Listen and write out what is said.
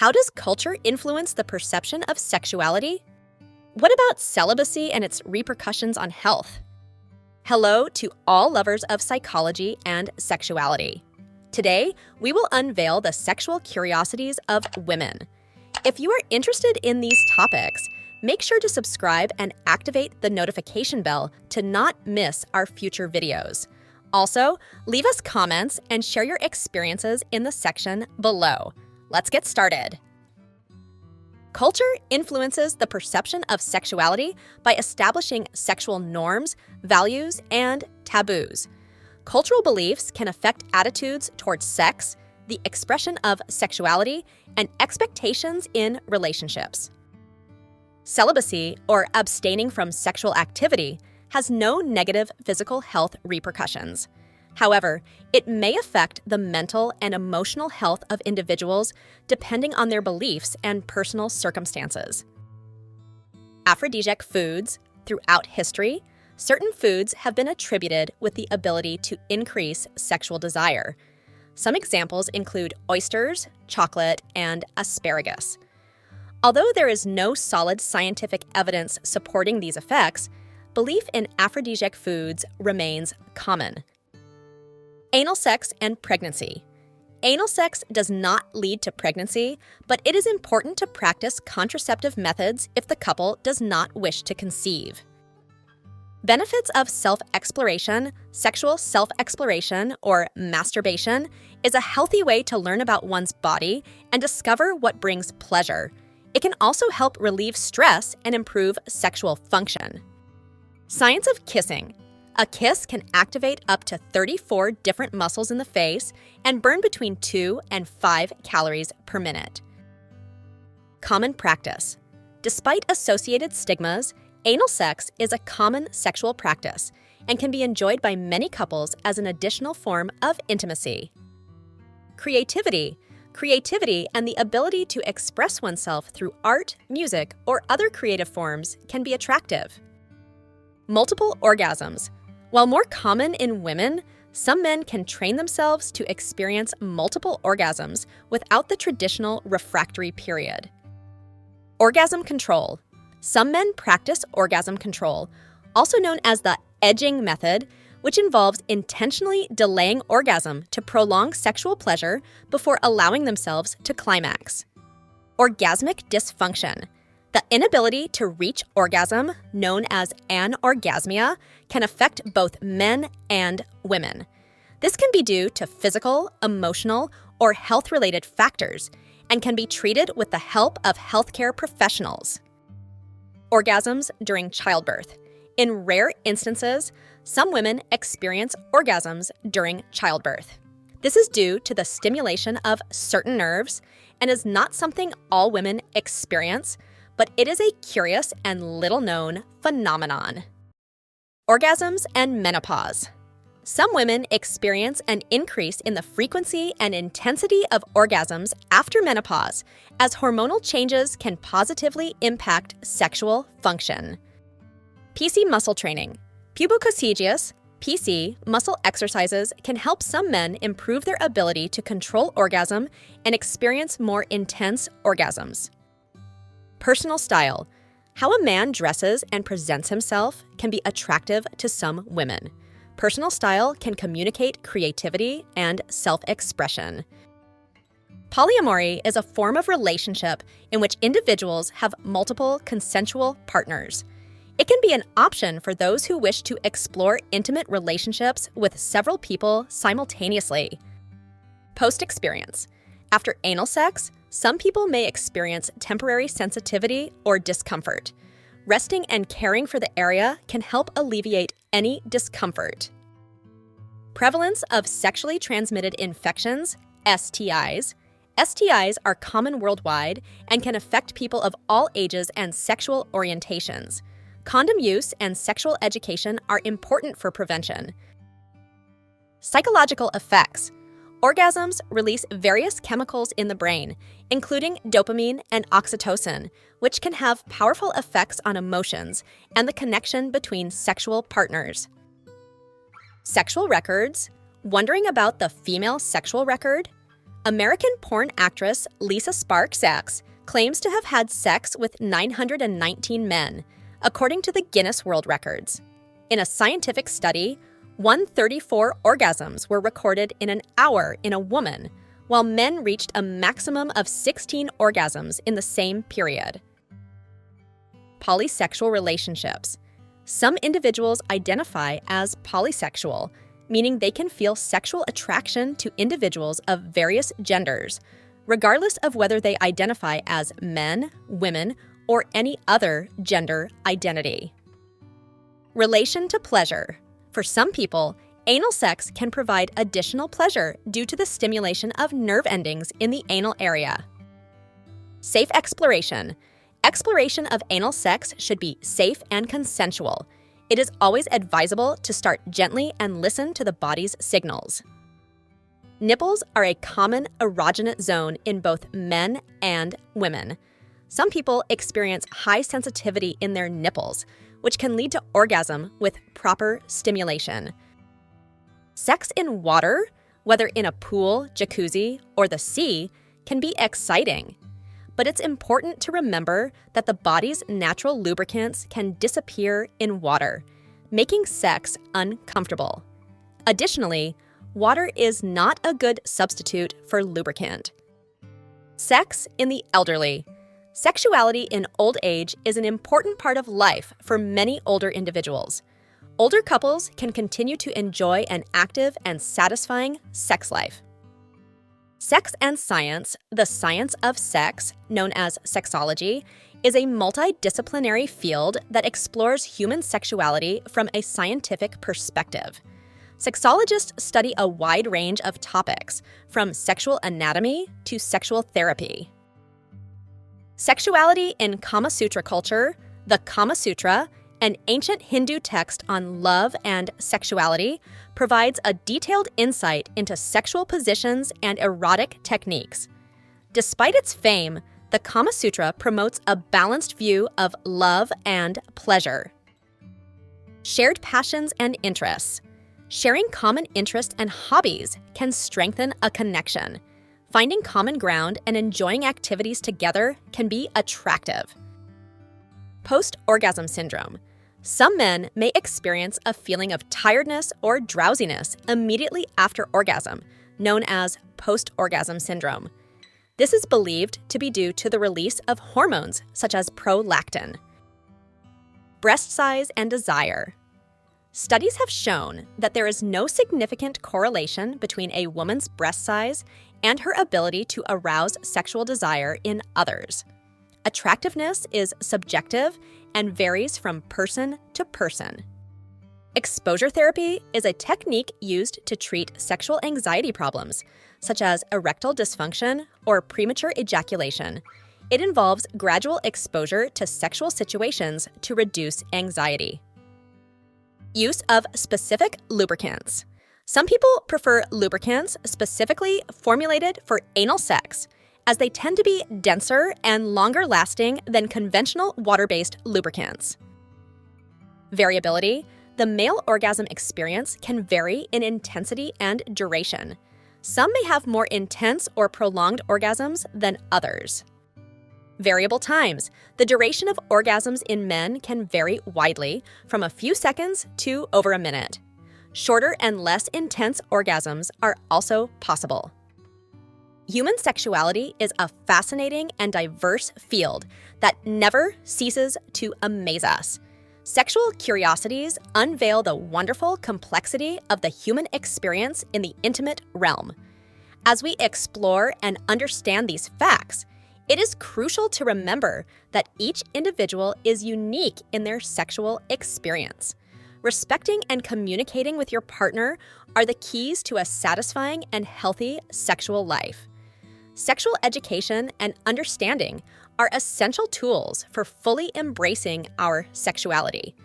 How does culture influence the perception of sexuality? What about celibacy and its repercussions on health? Hello to all lovers of psychology and sexuality. Today, we will unveil the sexual curiosities of women. If you are interested in these topics, make sure to subscribe and activate the notification bell to not miss our future videos. Also, leave us comments and share your experiences in the section below. Let's get started. Culture influences the perception of sexuality by establishing sexual norms, values, and taboos. Cultural beliefs can affect attitudes towards sex, the expression of sexuality, and expectations in relationships. Celibacy, or abstaining from sexual activity, has no negative physical health repercussions. However, it may affect the mental and emotional health of individuals depending on their beliefs and personal circumstances. Aphrodite Foods, throughout history, certain foods have been attributed with the ability to increase sexual desire. Some examples include oysters, chocolate, and asparagus. Although there is no solid scientific evidence supporting these effects, belief in aphrodisiac foods remains common. Anal sex and pregnancy. Anal sex does not lead to pregnancy, but it is important to practice contraceptive methods if the couple does not wish to conceive. Benefits of self-exploration. Sexual self-exploration, or masturbation, is a healthy way to learn about one's body and discover what brings pleasure. It can also help relieve stress and improve sexual function. Science of kissing. A kiss can activate up to 34 different muscles in the face and burn between 2 and 5 calories per minute. Common practice. Despite associated stigmas, anal sex is a common sexual practice and can be enjoyed by many couples as an additional form of intimacy. Creativity. Creativity and the ability to express oneself through art, music, or other creative forms can be attractive. Multiple orgasms. While more common in women, some men can train themselves to experience multiple orgasms without the traditional refractory period. Orgasm control. Some men practice orgasm control, also known as the edging method, which involves intentionally delaying orgasm to prolong sexual pleasure before allowing themselves to climax. Orgasmic dysfunction. The inability to reach orgasm, known as anorgasmia, can affect both men and women. This can be due to physical, emotional, or health-related factors and can be treated with the help of healthcare professionals. Orgasms during childbirth. In rare instances, some women experience orgasms during childbirth. This is due to the stimulation of certain nerves and is not something all women experience, but it is a curious and little-known phenomenon. Orgasms and menopause. Some women experience an increase in the frequency and intensity of orgasms after menopause, as hormonal changes can positively impact sexual function. PC muscle training. Pubococcygeus, PC, muscle exercises can help some men improve their ability to control orgasm and experience more intense orgasms. Personal style. How a man dresses and presents himself can be attractive to some women. Personal style can communicate creativity and self-expression. Polyamory is a form of relationship in which individuals have multiple consensual partners. It can be an option for those who wish to explore intimate relationships with several people simultaneously. Post-experience. After anal sex, some people may experience temporary sensitivity or discomfort. Resting and caring for the area can help alleviate any discomfort. Prevalence of sexually transmitted infections, STIs. STIs are common worldwide and can affect people of all ages and sexual orientations. Condom use and sexual education are important for prevention. Psychological effects. Orgasms release various chemicals in the brain, including dopamine and oxytocin, which can have powerful effects on emotions and the connection between sexual partners. Sexual records. Wondering about the female sexual record? American porn actress Lisa Sparks claims to have had sex with 919 men, according to the Guinness World Records. In a scientific study, 134 orgasms were recorded in an hour in a woman, while men reached a maximum of 16 orgasms in the same period. Polysexual relationships. Some individuals identify as polysexual, meaning they can feel sexual attraction to individuals of various genders, regardless of whether they identify as men, women, or any other gender identity. Relation to pleasure. For some people, anal sex can provide additional pleasure due to the stimulation of nerve endings in the anal area. Safe exploration. Exploration of anal sex should be safe and consensual. It is always advisable to start gently and listen to the body's signals. Nipples are a common erogenous zone in both men and women. Some people experience high sensitivity in their nipples, which can lead to orgasm with proper stimulation. Sex in water, whether in a pool, jacuzzi, or the sea, can be exciting. But it's important to remember that the body's natural lubricants can disappear in water, making sex uncomfortable. Additionally, water is not a good substitute for lubricant. Sex in the elderly. Sexuality in old age is an important part of life for many older individuals. Older couples can continue to enjoy an active and satisfying sex life. Sex and science, the science of sex, known as sexology, is a multidisciplinary field that explores human sexuality from a scientific perspective. Sexologists study a wide range of topics, from sexual anatomy to sexual therapy. Sexuality in Kama Sutra culture, the Kama Sutra, an ancient Hindu text on love and sexuality, provides a detailed insight into sexual positions and erotic techniques. Despite its fame, the Kama Sutra promotes a balanced view of love and pleasure. Shared passions and interests. Sharing common interests and hobbies can strengthen a connection. Finding common ground and enjoying activities together can be attractive. Post-orgasm syndrome. Some men may experience a feeling of tiredness or drowsiness immediately after orgasm, known as post-orgasm syndrome. This is believed to be due to the release of hormones such as prolactin. Breast size and desire. Studies have shown that there is no significant correlation between a woman's breast size and her ability to arouse sexual desire in others. Attractiveness is subjective and varies from person to person. Exposure therapy is a technique used to treat sexual anxiety problems, such as erectile dysfunction or premature ejaculation. It involves gradual exposure to sexual situations to reduce anxiety. Use of specific lubricants. Some people prefer lubricants specifically formulated for anal sex, as they tend to be denser and longer lasting than conventional water-based lubricants. Variability. The male orgasm experience can vary in intensity and duration. Some may have more intense or prolonged orgasms than others. Variable times. The duration of orgasms in men can vary widely, from a few seconds to over a minute. Shorter and less intense orgasms are also possible. Human sexuality is a fascinating and diverse field that never ceases to amaze us. Sexual curiosities unveil the wonderful complexity of the human experience in the intimate realm. As we explore and understand these facts, it is crucial to remember that each individual is unique in their sexual experience. Respecting and communicating with your partner are the keys to a satisfying and healthy sexual life. Sexual education and understanding are essential tools for fully embracing our sexuality.